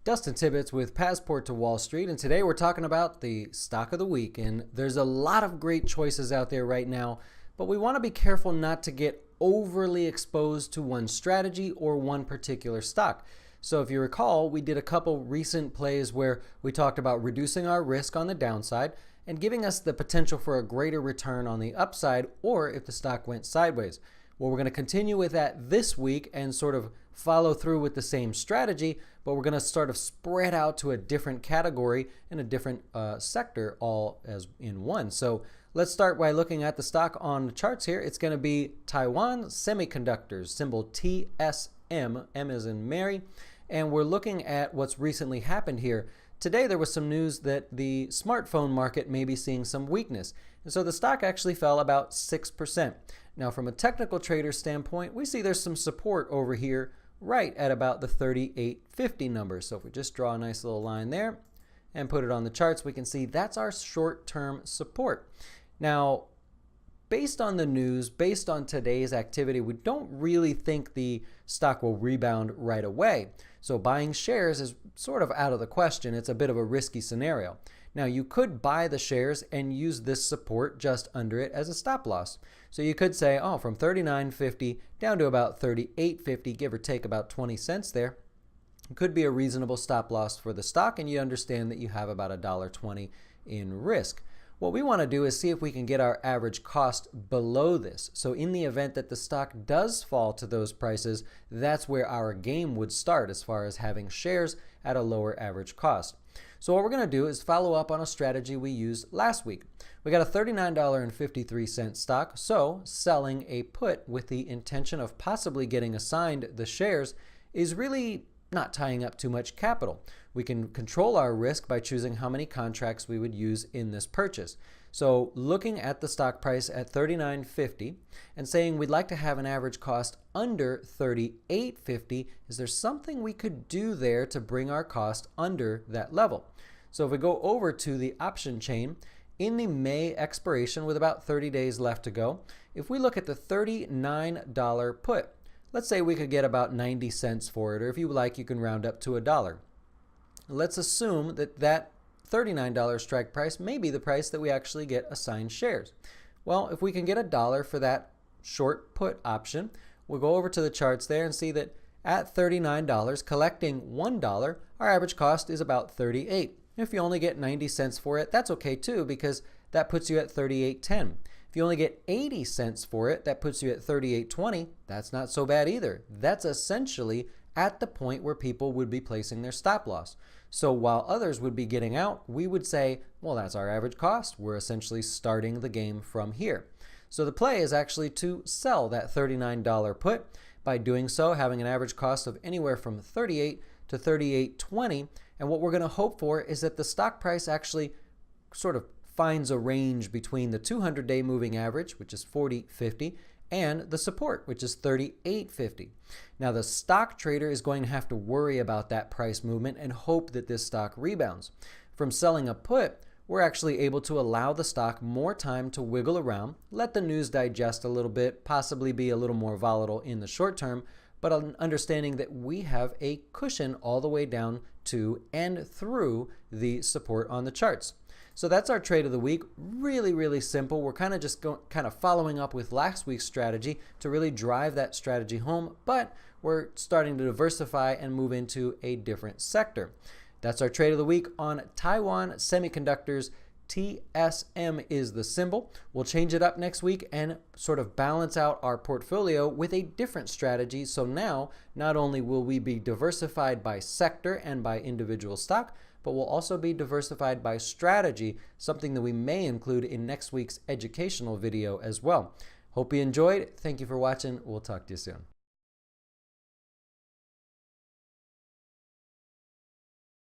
Dustin Tibbetts with Passport to Wall Street, and today we're talking about the stock of the week. And there's a lot of great choices out there right now, but we want to be careful not to get overly exposed to one strategy or one particular stock. So if you recall, we did a couple recent plays where we talked about reducing our risk on the downside and giving us the potential for a greater return on the upside, or if the stock went sideways. Well, we're going to continue with that this week and sort of follow through with the same strategy, but we're going to sort of spread out to a different category and a different sector all as in one. So let's start by looking at the stock on the charts here. It's going to be Taiwan Semiconductor, symbol TSM, M as in Mary, and we're looking at what's recently happened here. Today there was some news that the smartphone market may be seeing some weakness, and so the stock actually fell about 6%. Now from a technical trader standpoint, we see there's some support over here right at about the 38.50 number. So if we just draw a nice little line there and put it on the charts, we can see that's our short-term support. Now, based on the news, based on today's activity, we don't really think the stock will rebound right away. So buying shares is sort of out of the question. It's a bit of a risky scenario. Now you could buy the shares and use this support just under it as a stop loss. So you could say, oh, from 39.50 down to about 38.50, give or take about 20 cents there, it could be a reasonable stop loss for the stock, and you understand that you have about $1.20 in risk. What we want to do is see if we can get our average cost below this. So in the event that the stock does fall to those prices, that's where our game would start as far as having shares at a lower average cost. So what we're going to do is follow up on a strategy we used last week. We got a $39.53 stock, so selling a put with the intention of possibly getting assigned the shares is really not tying up too much capital. We can control our risk by choosing how many contracts we would use in this purchase. So looking at the stock price at $39.50 and saying we'd like to have an average cost under $38.50, is there something we could do there to bring our cost under that level? So if we go over to the option chain, in the May expiration with about 30 days left to go, if we look at the $39 put, let's say we could get about 90 cents for it, or if you like, you can round up to $1. Let's assume that that $39 strike price may be the price that we actually get assigned shares. Well, if we can get $1 for that short put option, we'll go over to the charts there and see that at $39, collecting $1, our average cost is about $38. If you only get 90 cents for it, that's okay too, because that puts you at $38.10. If you only get 80 cents for it, that puts you at $38.20. That's not so bad either. That's essentially at the point where people would be placing their stop loss. So while others would be getting out, we would say, well, that's our average cost. We're essentially starting the game from here. So the play is actually to sell that $39 put. By doing so, having an average cost of anywhere from $38 to $38.20. And what we're going to hope for is that the stock price actually sort of finds a range between the 200-day moving average, which is 40.50, and the support, which is 38.50. Now the stock trader is going to have to worry about that price movement and hope that this stock rebounds. From selling a put, we're actually able to allow the stock more time to wiggle around, let the news digest a little bit, possibly be a little more volatile in the short term, but understanding that we have a cushion all the way down to and through the support on the charts. So that's our trade of the week. Really, really simple. We're kind of just following up with last week's strategy to really drive that strategy home, but we're starting to diversify and move into a different sector. That's our trade of the week on Taiwan Semiconductors. TSM is the symbol. We'll change it up next week and sort of balance out our portfolio with a different strategy. So now, not only will we be diversified by sector and by individual stock, but we'll also be diversified by strategy, something that we may include in next week's educational video as well. Hope you enjoyed. Thank you for watching. We'll talk to you soon.